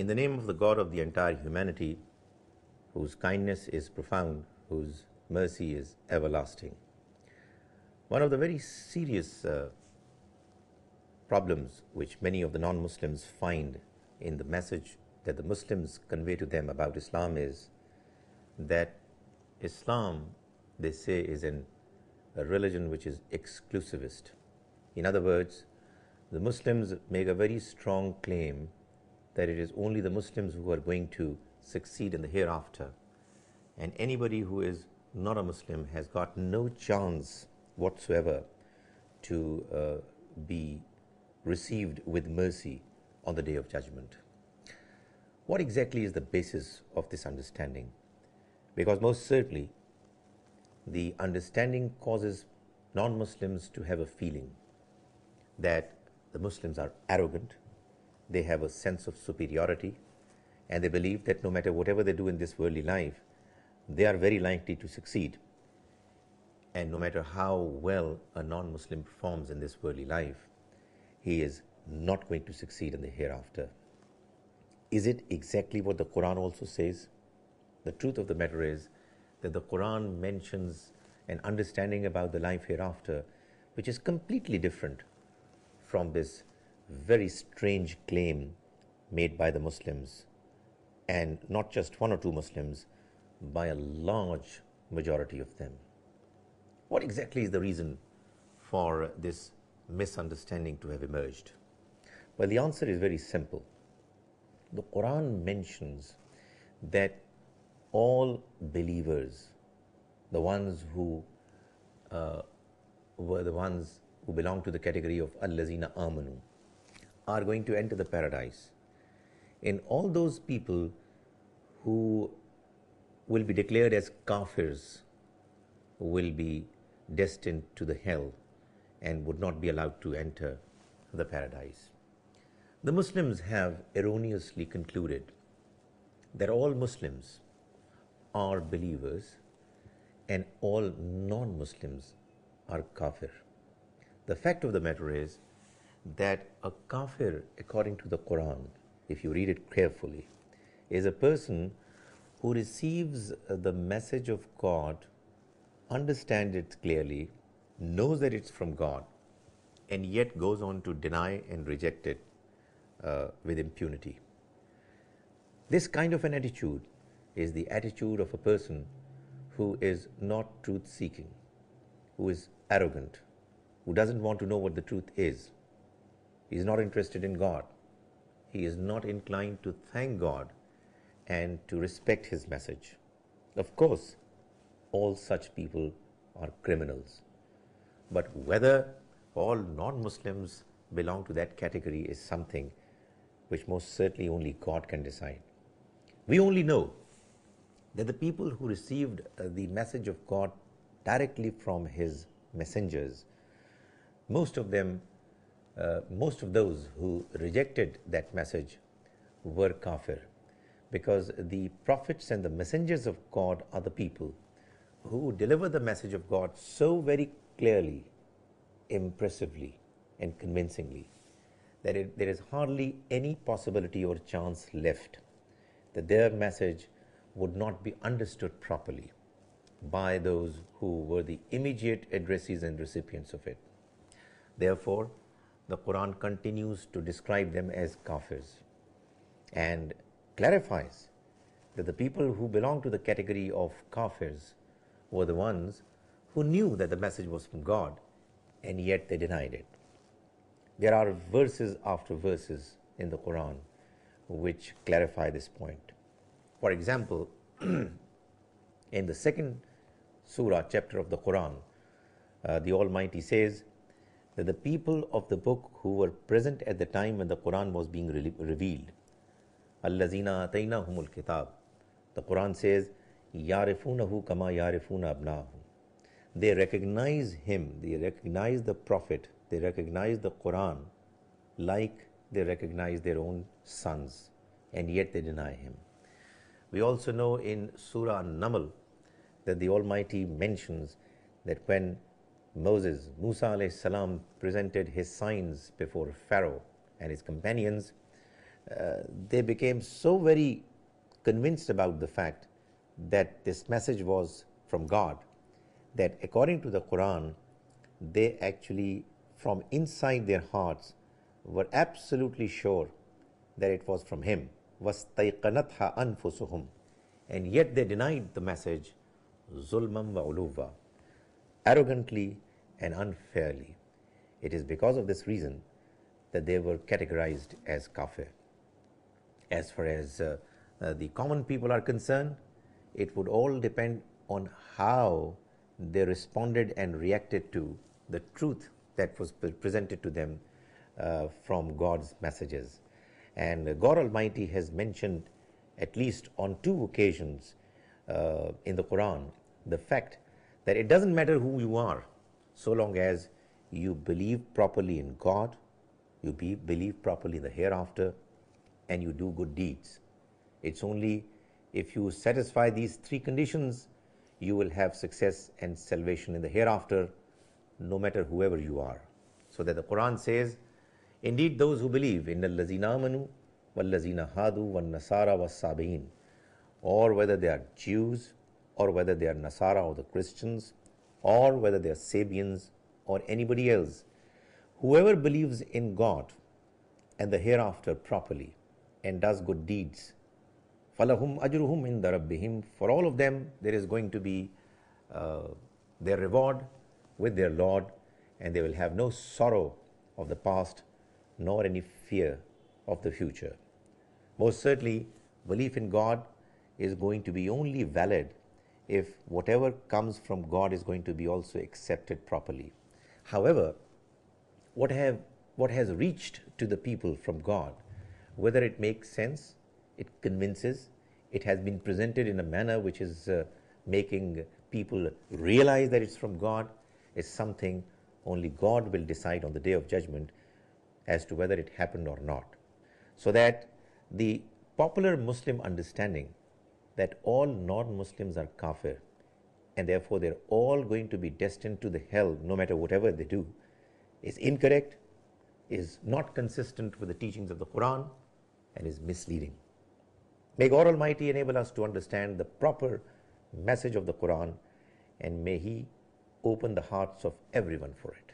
In the name of the God of the entire humanity, whose kindness is profound, whose mercy is everlasting. One of the very serious problems which many of the non-Muslims find in the message that the Muslims convey to them about Islam is that Islam, they say, is a religion which is exclusivist. In other words, the Muslims make a very strong claim that it is only the Muslims who are going to succeed in the hereafter, and anybody who is not a Muslim has got no chance whatsoever to be received with mercy on the Day of Judgment. What exactly is the basis of this understanding? Because most certainly the understanding causes non-Muslims to have a feeling that the Muslims are arrogant, they have a sense of superiority, and they believe that no matter whatever they do in this worldly life, they are very likely to succeed. And no matter how well a non-Muslim performs in this worldly life, he is not going to succeed in the hereafter. Is it exactly what the Quran also says? The truth of the matter is that the Quran mentions an understanding about the life hereafter which is completely different from this very strange claim made by the Muslims, and not just one or two Muslims, by a large majority of them. What exactly is the reason for this misunderstanding to have emerged? Well, the answer is very simple. The Quran mentions that all believers, the ones who were the ones who belong to the category of Allazina Amanu, are going to enter the paradise. And all those people who will be declared as kafirs will be destined to the hell and would not be allowed to enter the paradise. The Muslims have erroneously concluded that all Muslims are believers and all non-Muslims are kafir. The fact of the matter is that a kafir, according to the Quran, if you read it carefully, is a person who receives the message of God, understands it clearly, knows that it's from God, and yet goes on to deny and reject it with impunity. This kind of an attitude is the attitude of a person who is not truth-seeking, who is arrogant, who doesn't want to know what the truth is. He is not interested in God. He is not inclined to thank God and to respect His message. Of course, all such people are criminals. But whether all non-Muslims belong to that category is something which most certainly only God can decide. We only know that the people who received the message of God directly from His messengers, most of those who rejected that message were kafir, because the prophets and the messengers of God are the people who deliver the message of God so very clearly, impressively, and convincingly that there is hardly any possibility or chance left that their message would not be understood properly by those who were the immediate addressees and recipients of it. Therefore, the Quran continues to describe them as kafirs and clarifies that the people who belong to the category of kafirs were the ones who knew that the message was from God, and yet they denied it. There are verses after verses in the Quran which clarify this point. For example, in the second surah chapter of the Quran, the Almighty says that the people of the book who were present at the time when the Quran was being revealed, Allazina ataynahumul kitab, the Quran says, Yarifunahu kama yarifuna abnahum. They recognize him, they recognize the Prophet, they recognize the Quran like they recognize their own sons, and yet they deny him. We also know in Surah An-Naml that the Almighty mentions that when Musa alayhi salam presented his signs before Pharaoh and his companions, they became so very convinced about the fact that this message was from God, that according to the Quran, they actually, from inside their hearts, were absolutely sure that it was from Him. وَاسْتَيْقَنَتْهَا أَنفُسُهُمْ. And yet they denied the message, ظُلْمًا وَعُلُوًّا, arrogantly and unfairly. It is because of this reason that they were categorized as kafir. As far as the common people are concerned, it would all depend on how they responded and reacted to the truth that was presented to them from God's messages. And God Almighty has mentioned, at least on 2 occasions in the Quran, the fact that it doesn't matter who you are, so long as you believe properly in God, you believe properly in the hereafter, and you do good deeds. It's only if you satisfy these 3 conditions, you will have success and salvation in the hereafter, no matter whoever you are. So that the Quran says, indeed those who believe, in allazina amanu wallazina hadu wan nasara was sabiin, or whether they are Jews, or whether they are Nasara or the Christians, or whether they are Sabians or anybody else, whoever believes in God and the hereafter properly and does good deeds, falahum ajruhum inda rabbihim, for all of them there is going to be their reward with their Lord, and they will have no sorrow of the past nor any fear of the future. Most certainly, belief in God is going to be only valid if whatever comes from God is going to be also accepted properly. However, what has reached to the people from God, whether it makes sense, it convinces, it has been presented in a manner which is making people realize that it's from God, is something only God will decide on the Day of Judgment as to whether it happened or not. So that the popular Muslim understanding that all non-Muslims are kafir and therefore they're all going to be destined to the hell no matter whatever they do is incorrect, is not consistent with the teachings of the Quran, and is misleading. May God Almighty enable us to understand the proper message of the Quran, and may He open the hearts of everyone for it.